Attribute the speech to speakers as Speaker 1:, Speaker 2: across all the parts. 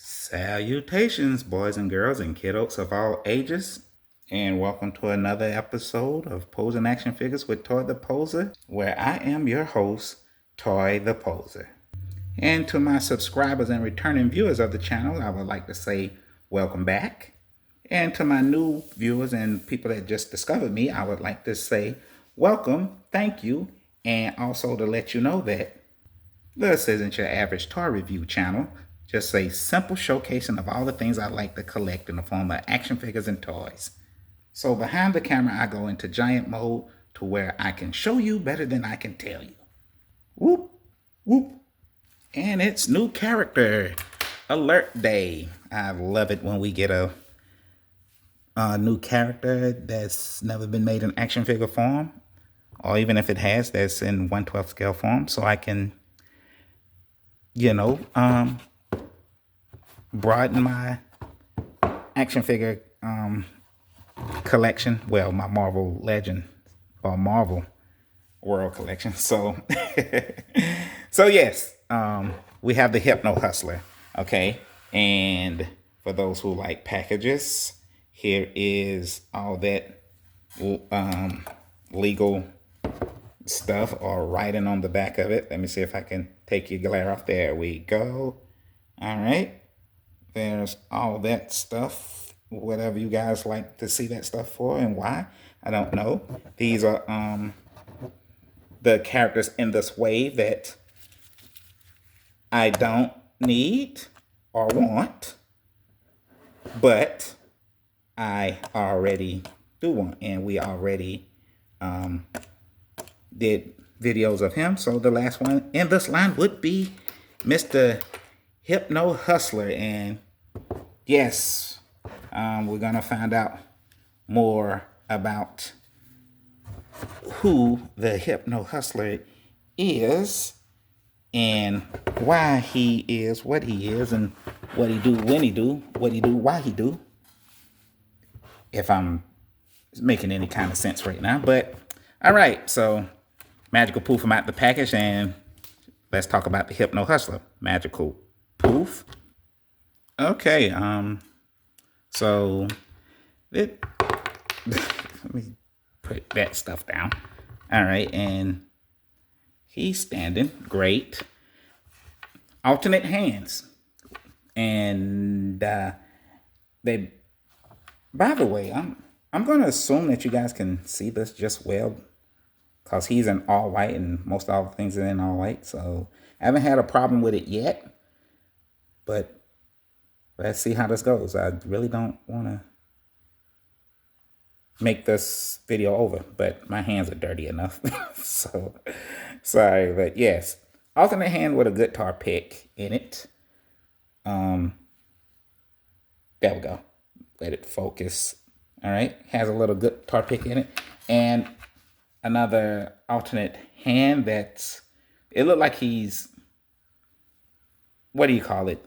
Speaker 1: Salutations, boys and girls and kiddos of all ages, and welcome to another episode of Posing Action Figures with Toy the Poser, where I am your host, Toy the Poser. And to my subscribers and returning viewers of the channel, I would like to say welcome back. And to my new viewers and people that just discovered me, I would like to say welcome, thank you, and also to let you know that this isn't your average toy review channel, just a simple showcasing of all the things I like to collect in the form of action figures and toys. So behind the camera, I go into giant mode to where I can show you better than I can tell you. Whoop, whoop. And it's new character alert day. I love it when we get a new character that's never been made in action figure form, or even if it has, that's in 1/12 scale form, so I can broaden my action figure collection. Well, my Marvel Legend or Marvel World collection. So, so yes, we have the Hypno Hustler. Okay, and for those who like packages, here is all that legal stuff or writing on the back of it. Let me see if I can take your glare off. There we go. All right. There's all that stuff, whatever you guys like to see that stuff for and why, I don't know. These are the characters in this wave that I don't need or want, but I already do want, and we already did videos of him. So the last one in this line would be Mr. Hypno Hustler, and yes, we're gonna find out more about who the Hypno Hustler is and why he is what he is and what he do, when he do, what he do, why he do, if I'm making any kind of sense right now. But all right, so magical poof him out the package, and let's talk about the Hypno Hustler. Magical poof. Okay, so it let me put that stuff down. All right, and he's standing great. Alternate hands, and they. By the way, I'm going to assume that you guys can see this just well, because he's in all white, and most all the things are in all white. So I haven't had a problem with it yet, but let's see how this goes. I really don't want to make this video over, but my hands are dirty enough. So sorry, but yes, alternate hand with a guitar pick in it. There we go. Let it focus. All right, has a little guitar pick in it, and another alternate hand that's, it looked like he's, what do you call it?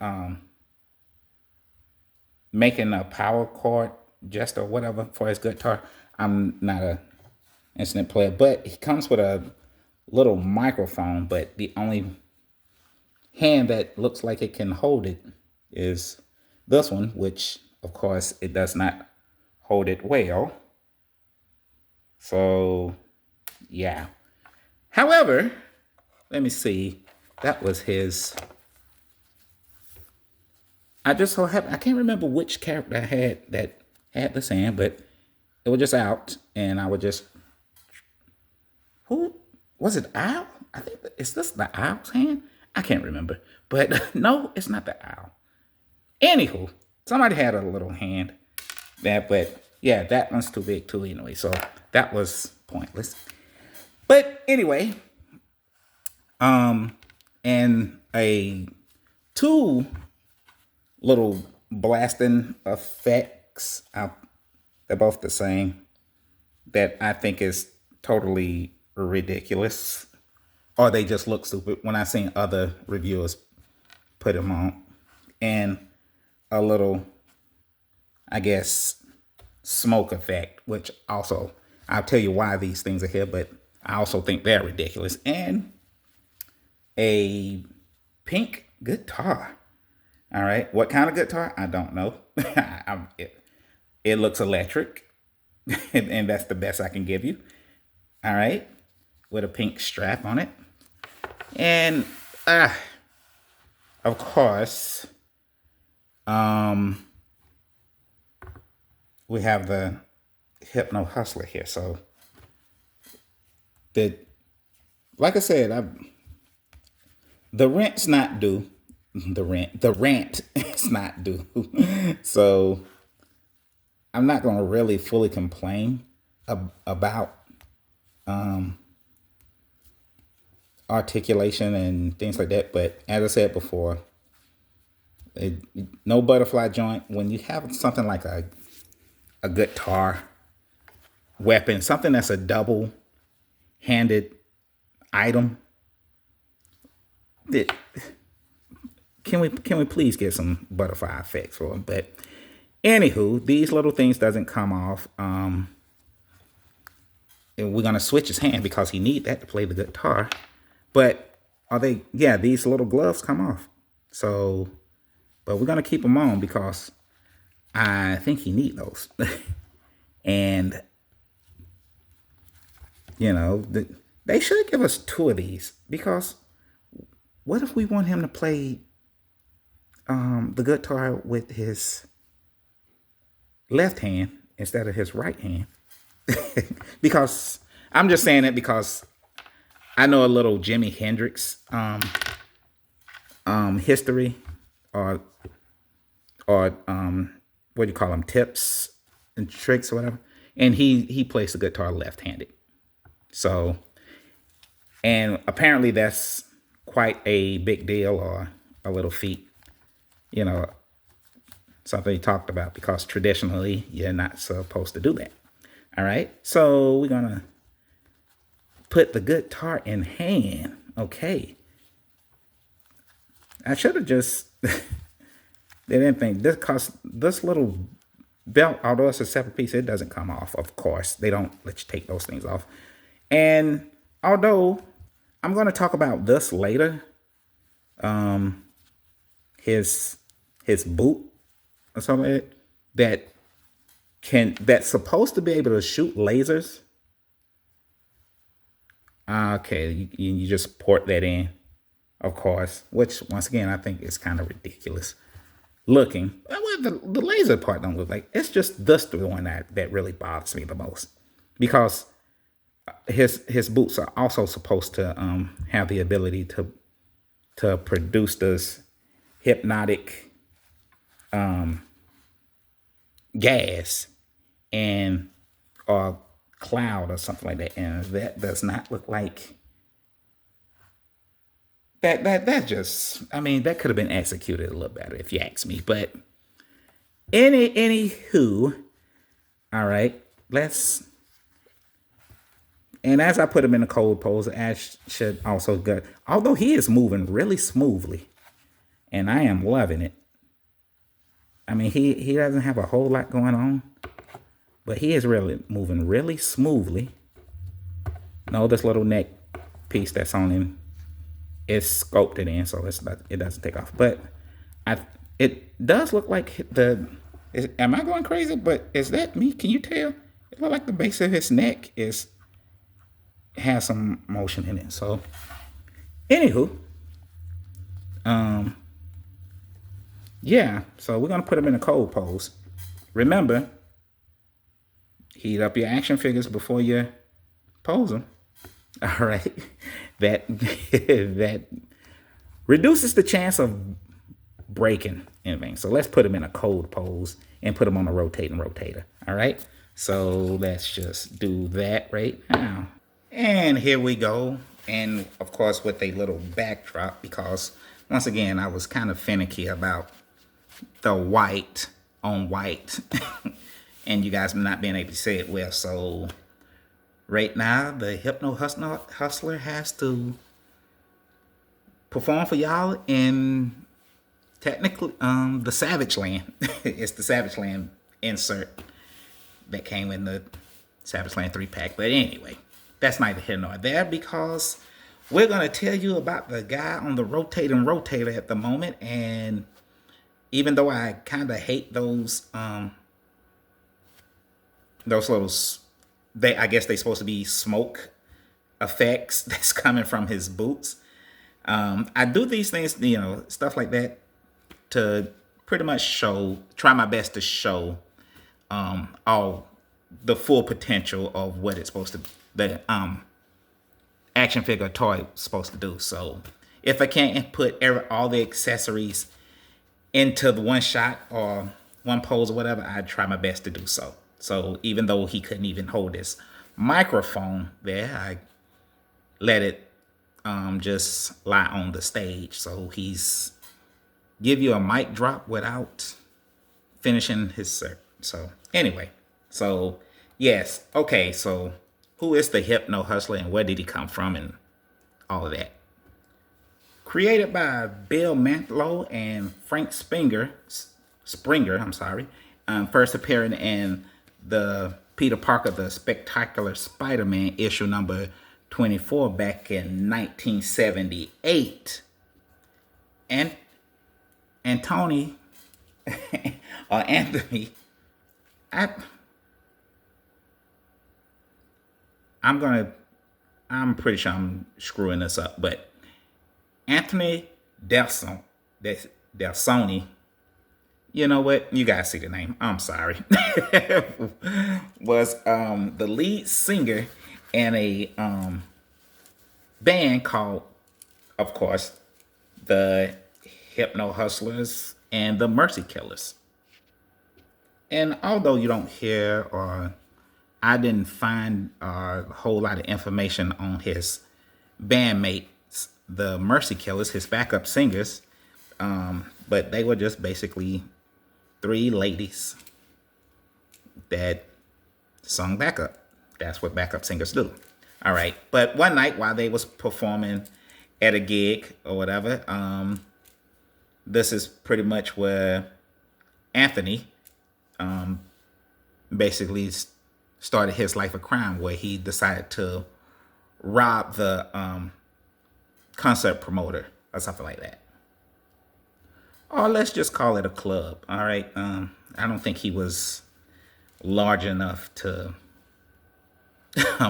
Speaker 1: Making a power chord just or whatever for his guitar. I'm not a instrument player, but he comes with a little microphone, but the only hand that looks like it can hold it is this one, which of course it does not hold it well. So yeah. However, let me see. That was his. I just so happened, I can't remember which character I had that had this hand, but it was just out, and I would just, who was it? Owl? I think, is this the owl's hand? I can't remember, but no, it's not the owl. Anywho, somebody had a little hand there, but yeah, that one's too big too anyway, so that was pointless. But anyway, and a two little blasting effects, they're both the same, that I think is totally ridiculous, or they just look stupid when I seen other reviewers put them on. And a little, I guess, smoke effect, which also, I'll tell you why these things are here, but I also think they're ridiculous. And a pink guitar. All right. What kind of guitar? I don't know. It looks electric, and that's the best I can give you. All right. With a pink strap on it. And of course, we have the Hypno Hustler here. So the like I said, the rent's not due. The rent is not due. So I'm not going to really fully complain about articulation and things like that. But as I said before, no butterfly joint. When you have something like a guitar weapon, something that's a double-handed item, that can we please get some butterfly effects for them? But anywho, these little things doesn't come off. And we're gonna switch his hand because he need that to play the guitar. But are they? Yeah, these little gloves come off. So, but we're gonna keep them on because I think he need those. And they should give us 2 of these, because what if we want him to play the guitar with his left hand instead of his right hand? Because I'm just saying it because I know a little Jimi Hendrix history, or what do you call them, tips and tricks or whatever. And he plays the guitar left-handed. So, and apparently that's quite a big deal, or a little feat, something he talked about, because traditionally you're not supposed to do that. All right. So we're going to put the guitar in hand. Okay. I should have just did anything. This little belt, although it's a separate piece, it doesn't come off. Of course, they don't let you take those things off. And although I'm going to talk about this later, his boot or something like that, that's supposed to be able to shoot lasers. Okay, you just port that in, of course, which once again I think is kind of ridiculous looking. Well, the laser part don't look like. It's just this the one that really bothers me the most, because his boots are also supposed to have the ability to produce this hypnotic gas and or cloud or something like that, and that does not look like that just, I mean, that could have been executed a little better if you ask me. But anywho, all right, and as I put him in a cold pose, Ash should also go, although he is moving really smoothly, and I am loving it. I mean, he doesn't have a whole lot going on, but he is really moving really smoothly. No, this little neck piece that's on him is sculpted in, so it doesn't take off. But it does look like am I going crazy? But is that me? Can you tell? It looks like the base of his neck has some motion in it. So, anywho, yeah. So we're gonna put him in a cold pose. Remember, heat up your action figures before you pose them. All right, that reduces the chance of breaking anything. So let's put him in a cold pose and put him on a rotating rotator. All right. So let's just do that right now. And here we go. And of course, with a little backdrop, because once again, I was kind of finicky about the white on white and you guys not being able to say it well. So right now, the Hypno Hustler has to perform for y'all in technically the Savage Land. It's the Savage Land insert that came in the Savage Land 3-pack. But anyway, that's neither here nor there, because we're going to tell you about the guy on the rotating rotator at the moment. And even though I kind of hate those little, they, I guess they supposed to be smoke effects that's coming from his boots. I do these things, stuff like that, to pretty much try my best to show all the full potential of what it's supposed to, the action figure toy is supposed to do. So if I can't put all the accessories into the one shot or one pose or whatever, I try my best to do so. So even though he couldn't even hold his microphone there, I let it just lie on the stage. So he's give you a mic drop without finishing his set. So anyway, so yes, okay, so who is the Hypno Hustler and where did he come from and all of that? Created by Bill Mantlo and Frank Springer, first appearing in the Peter Parker, the Spectacular Spider-Man issue number 24 back in 1978. And Anthony, I'm pretty sure I'm screwing this up, but Anthony Delsoni, you know what? You guys see the name. I'm sorry. Was the lead singer in a band called, of course, the Hypno Hustlers and the Mercy Killers. And although you don't hear, or I didn't find a whole lot of information on his bandmates, the Mercy Killers, his backup singers, but they were just basically three ladies that sung backup. That's what backup singers do. All right. But one night while they was performing at a gig or whatever, this is pretty much where Anthony basically started his life of crime, where he decided to rob the concert promoter or something like that. Or let's just call it a club. All right. I don't think he was large enough to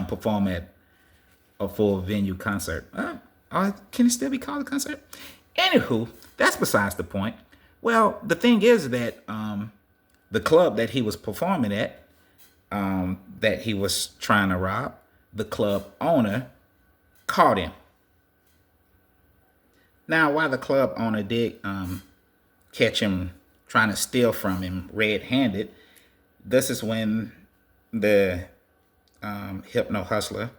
Speaker 1: perform at a full venue concert. Or can it still be called a concert? Anywho, that's besides the point. Well, the thing is that the club that he was performing at, that he was trying to rob, the club owner caught him. Now, while the club owner did catch him trying to steal from him red-handed, this is when the Hypno Hustler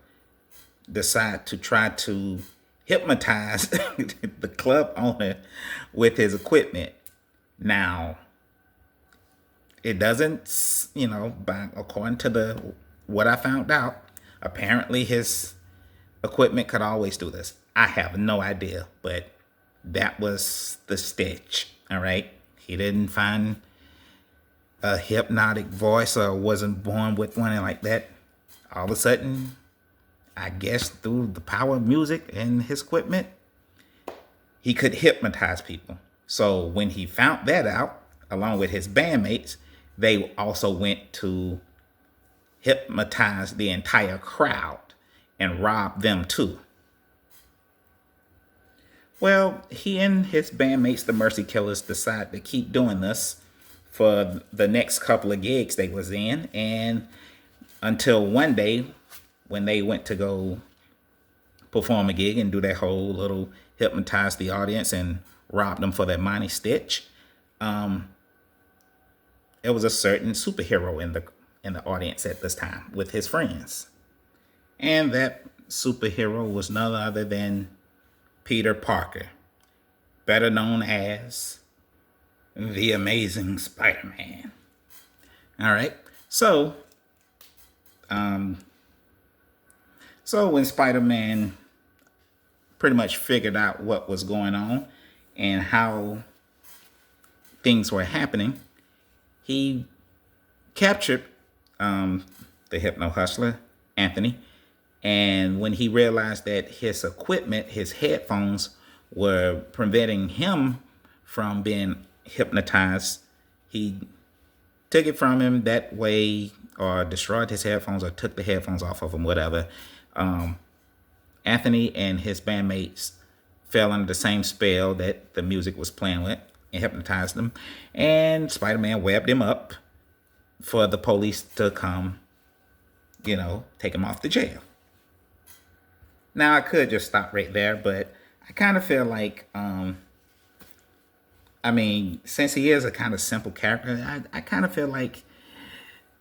Speaker 1: decided to try to hypnotize the club owner with his equipment. Now, it doesn't, according to what I found out, apparently his equipment could always do this. I have no idea, but that was the stitch. All right. He didn't find a hypnotic voice or wasn't born with one like that. All of a sudden, I guess through the power of music and his equipment, he could hypnotize people. So when he found that out, along with his bandmates, they also went to hypnotize the entire crowd and rob them too. Well, he and his bandmates, the Mercy Killers, decided to keep doing this for the next couple of gigs they was in, and until one day when they went to go perform a gig and do that whole little hypnotize the audience and rob them for their money stitch. There was a certain superhero in the audience at this time with his friends, and that superhero was none other than Peter Parker, better known as the Amazing Spider-Man. All right, so when Spider-Man pretty much figured out what was going on and how things were happening, he captured the Hypno Hustler, Anthony, and when he realized that his equipment, his headphones, were preventing him from being hypnotized. He took it from him that way, or destroyed his headphones, or took the headphones off of him, whatever. Anthony and his bandmates fell under the same spell that the music was playing with and hypnotized them. And Spider-Man webbed him up for the police to come, take him off to jail. Now, I could just stop right there, but I kind of feel like, since he is a kind of simple character, I kind of feel like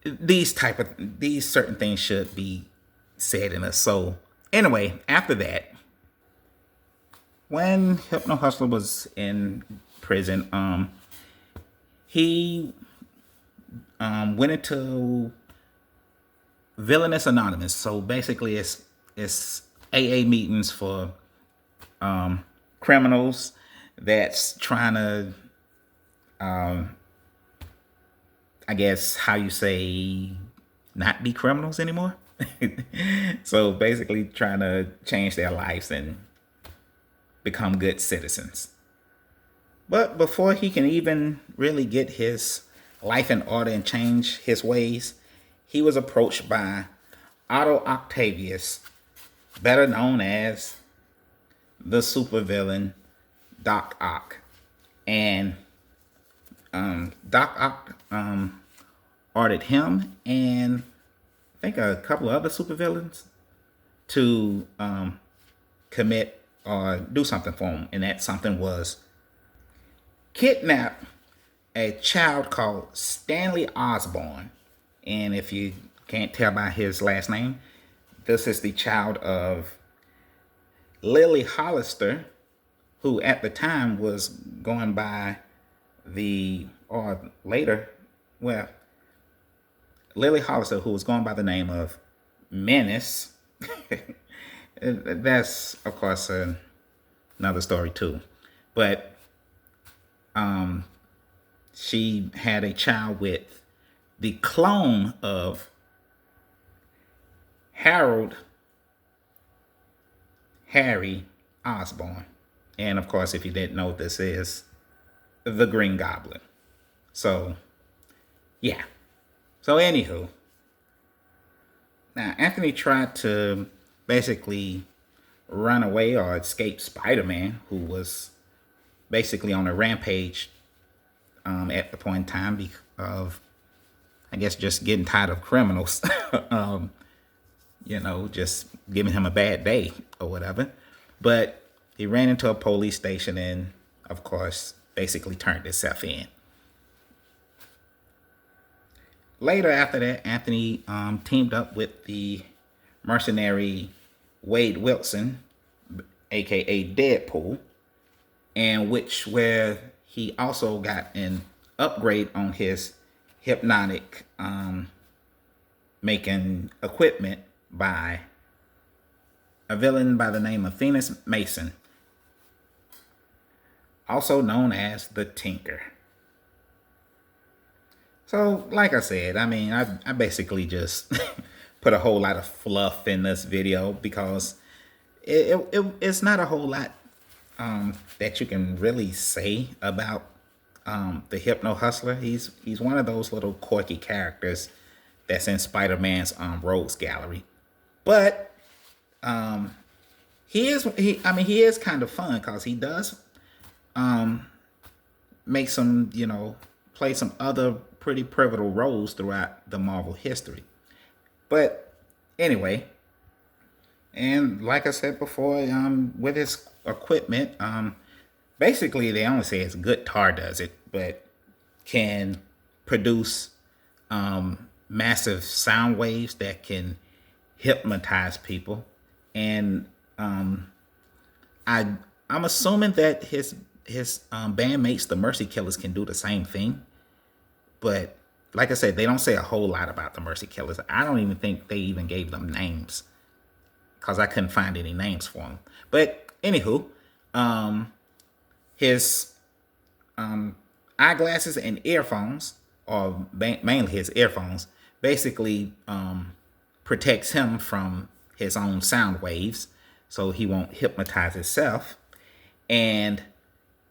Speaker 1: these certain things should be said in us. So anyway, after that, when Hypno Hustler was in prison, he went into Villainous Anonymous. So basically, it's AA meetings for criminals that's trying to, I guess how you say, not be criminals anymore. So basically, trying to change their lives and become good citizens. But before he can even really get his life in order and change his ways, he was approached by Otto Octavius, better known as the supervillain Doc Ock. And Doc Ock ordered him and I think a couple of other supervillains to commit or do something for him. And that something was kidnap a child called Stanley Osborn. And if you can't tell by his last name, this is the child of Lily Hollister, who at the time was going by Lily Hollister, who was going by the name of Menace. That's, of course, another story too. But she had a child with the clone of Harold Harry Osborn. And of course, if you didn't know, this is the Green Goblin. So, yeah. So, anywho, now Anthony tried to basically run away or escape Spider-Man, who was basically on a rampage at the point in time of, I guess, just getting tired of criminals, just giving him a bad day or whatever. But he ran into a police station and, of course, basically turned himself in. Later after that, Anthony teamed up with the mercenary Wade Wilson, aka Deadpool, and where he also got an upgrade on his hypnotic making equipment by a villain by the name of Phoenix Mason, also known as the Tinker. So, like I said, I basically just put a whole lot of fluff in this video because it's not a whole lot that you can really say about the Hypno Hustler. He's one of those little quirky characters that's in Spider-Man's Rogues Gallery. But he is kind of fun because he does make some, play some other pretty pivotal roles throughout the Marvel history. But anyway, and like I said before, with his equipment, basically they only say his guitar does it, but can produce massive sound waves that can hypnotize people. And I'm assuming that his bandmates, the Mercy Killers, can do the same thing. But like I said, they don't say a whole lot about the Mercy Killers. I don't even think they even gave them names because I couldn't find any names for them. But anywho, his eyeglasses and earphones, or mainly his earphones, basically protects him from his own sound waves, so he won't hypnotize himself. And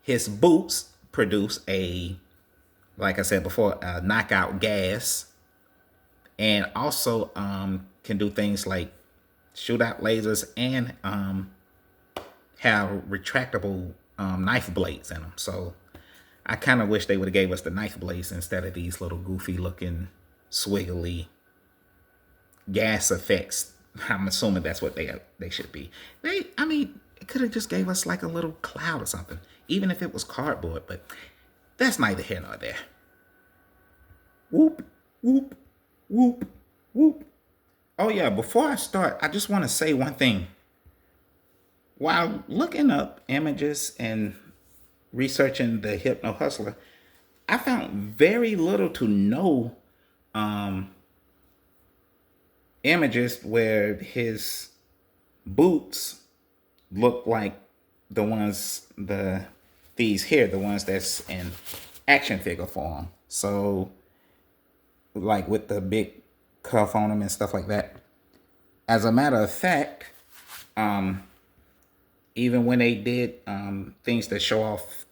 Speaker 1: his boots produce like I said before, a knockout gas, and also can do things like shoot out lasers and have retractable knife blades in them. So I kind of wish they would have gave us the knife blades instead of these little goofy looking swiggly gas effects. I'm assuming that's what they should be. I mean, it could have just gave us like a little cloud or something, even if it was cardboard. But that's neither here nor there. Whoop, whoop, whoop, whoop. Oh yeah, before I start, I just want to say one thing. While looking up images and researching the Hypno Hustler, I found very little to no images where his boots look like these here, the ones that's in action figure form. So like with the big cuff on them and stuff like that. As a matter of fact, even when they did things to show off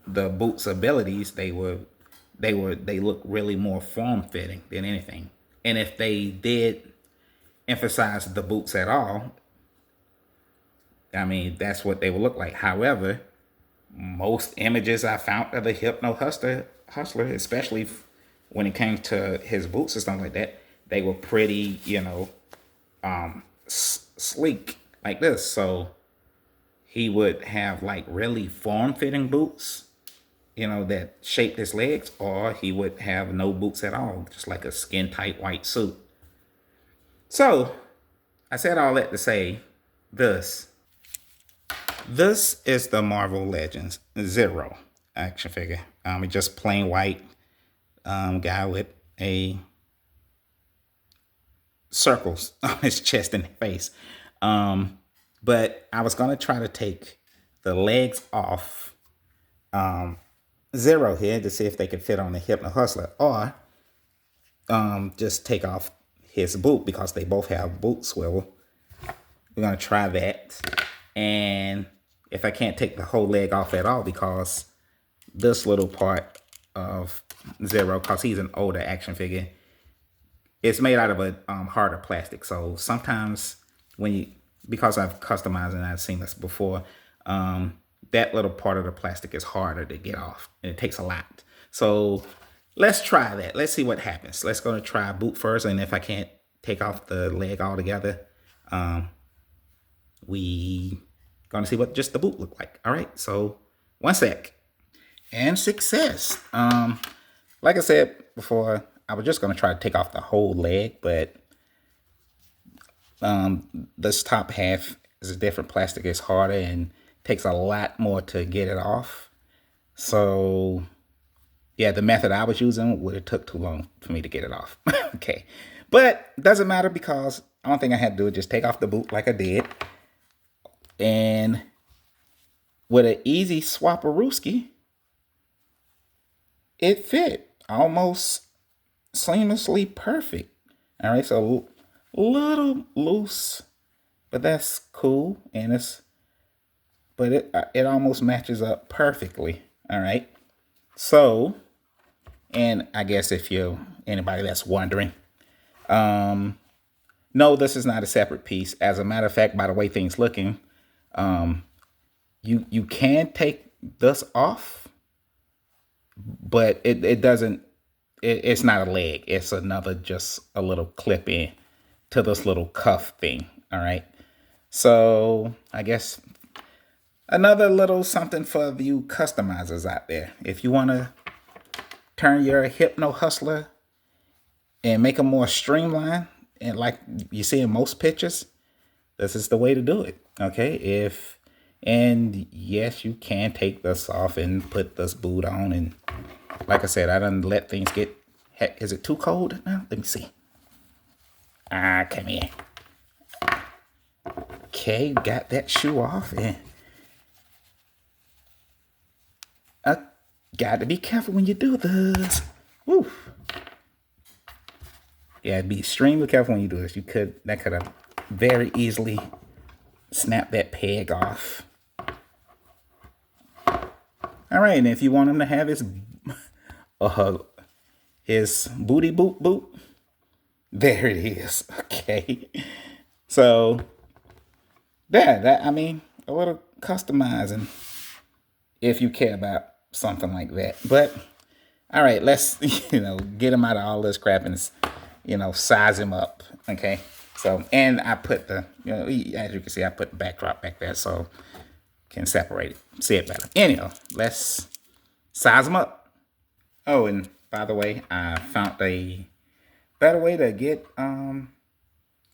Speaker 1: the boots' abilities, they look really more form fitting than anything. And if they did emphasize the boots at all, I mean, that's what they would look like. However, most images I found of the Hypno Hustler, especially when it came to his boots or something like that, they were pretty, sleek like this. So he would have like really form-fitting boots, that shaped his legs, or he would have no boots at all, just like a skin-tight white suit. So I said all that to say this. This is the Marvel Legends Zero action figure. It's just plain white guy with a circles on his chest and face. But I was gonna try to take the legs off Zero here to see if they could fit on the Hypno Hustler, or just take off his boot because they both have boot swivel. We're gonna try that, and if I can't take the whole leg off at all because this little part of Zero, because he's an older action figure, it's made out of a harder plastic. So sometimes because I've customized and I've seen this before, that little part of the plastic is harder to get off, and it takes a lot. So let's try that. Let's see what happens. Let's go to try boot first, and if I can't take off the leg altogether, we gonna see what just the boot look like. All right, so one sec. And success. Like I said before, I was just gonna try to take off the whole leg, but this top half is a different plastic. It's harder and takes a lot more to get it off. So yeah, the method I was using would have took too long for me to get it off. Okay, but it doesn't matter because the only thing I had to do is just take off the boot like I did, and with an easy swapperooski, it fit almost seamlessly perfect. All right, so a little loose, but that's cool, and it almost matches up perfectly. All right, so, and I guess if anybody that's wondering, no, this is not a separate piece. As a matter of fact, by the way things looking, you can take this off, but it doesn't. It's not a leg. It's just a little clip in to this little cuff thing. All right. So I guess another little something for you customizers out there. If you want to turn your Hypno Hustler and make them more streamlined, and like you see in most pictures, this is the way to do it. Okay. And yes, you can take this off and put this boot on. And like I said, I done let things get, heck, is it too cold now? Let me see. Come here. Okay, got that shoe off. And got to be careful when you do this. Woo. Yeah, be extremely careful when you do this. That could have very easily snapped that peg off. All right, and if you want him to have uh, his booty boot boot, there it is. Okay, so that I mean, a little customizing if you care about something like that. But all right, let's get him out of all this crap and size him up. Okay, so and I put the as you can see, I put the backdrop back there so can separate it, see it better. Anyhow, let's size him up. Oh, and by the way, I found a better way to get the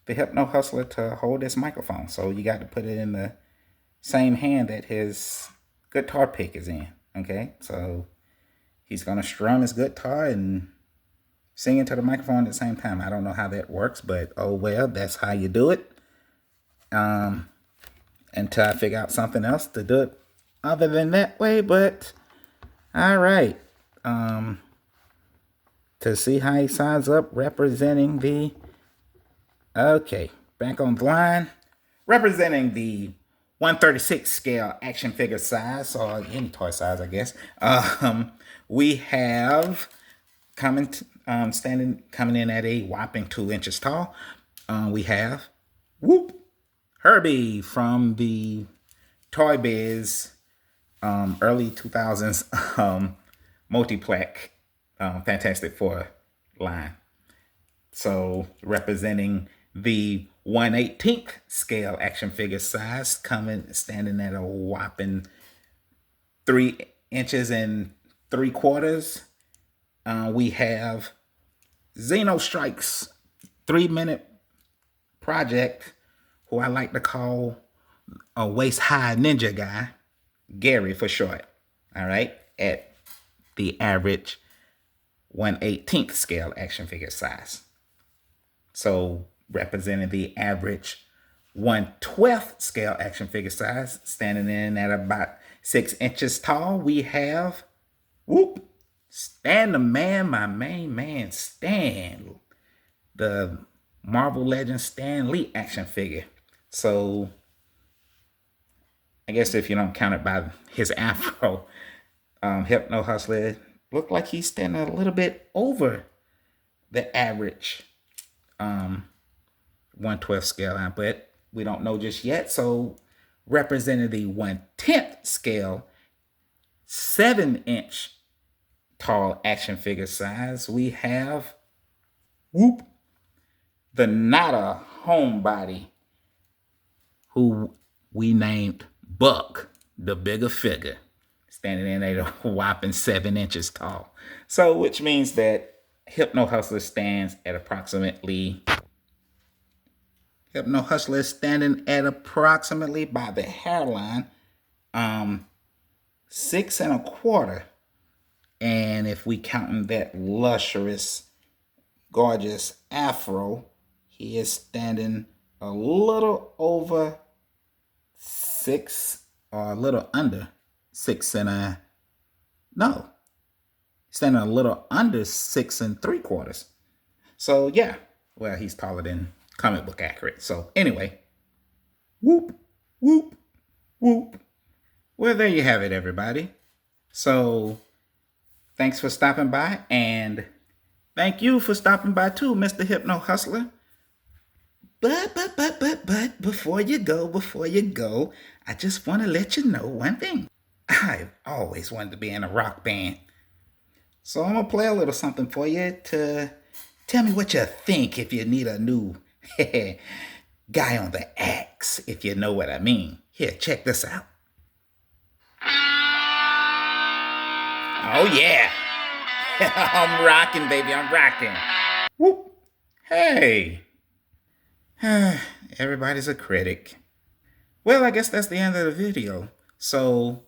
Speaker 1: Hypno Hustler to hold this microphone. So you got to put it in the same hand that his guitar pick is in. Okay, so he's gonna strum his guitar and sing into the microphone at the same time. I don't know how that works, but oh well, that's how you do it. Until I figure out something else to do it other than that way. But all right, to see how he signs up, representing the back on the line, representing the 136 scale action figure size, or any toy size, I guess. We have coming in at a whopping 2 inches tall. We have Herbie from the Toy Biz early 2000s multiplex Fantastic Four line. So representing the 1/18th scale action figure size, standing at a whopping 3 inches and 3/4. We have Xeno Strikes 3-minute project, who I like to call a waist high ninja guy, Gary for short. All right, at the average 1/18th scale action figure size. So representing the average 1/12th scale action figure size, standing in at about 6 inches tall, we have Stan the Man, my main man Stan, the Marvel Legend Stan Lee action figure. So I guess if you don't count it by his afro, Hypno Hustler looked like he's standing a little bit over the average 1/12 scale line, but we don't know just yet. So representing the 1/10th scale 7-inch tall action figure size, we have the Nada homebody, who we named Buck, the bigger figure, standing in at a whopping 7 inches tall. So which means that Hypno Hustler stands at approximately by the hairline 6 1/4. And if we count that lustrous, gorgeous afro, he is standing a little over 6, or a little under 6 standing a little under 6 3/4. So yeah, well, he's taller than comic book accurate. So anyway, whoop. Well, there you have it, everybody. So thanks for stopping by, and thank you for stopping by too, Mr. Hypno Hustler. But before you go, I just want to let you know one thing. I've always wanted to be in a rock band. So I'm going to play a little something for you to tell me what you think, if you need a new guy on the axe, if you know what I mean. Here, check this out. Oh yeah. I'm rocking, baby. I'm rocking. Whoop. Hey. Everybody's a critic. Well, I guess that's the end of the video. So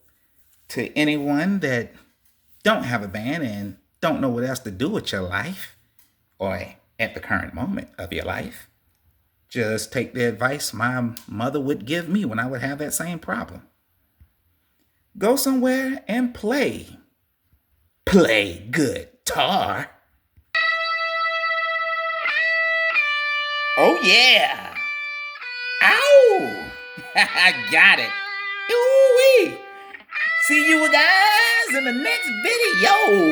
Speaker 1: to anyone that don't have a band and don't know what else to do with your life, or at the current moment of your life, just take the advice my mother would give me when I would have that same problem. Go somewhere and play. Play guitar. Oh yeah. Ow. I got it. Ooh-wee. See you guys guys in the next video.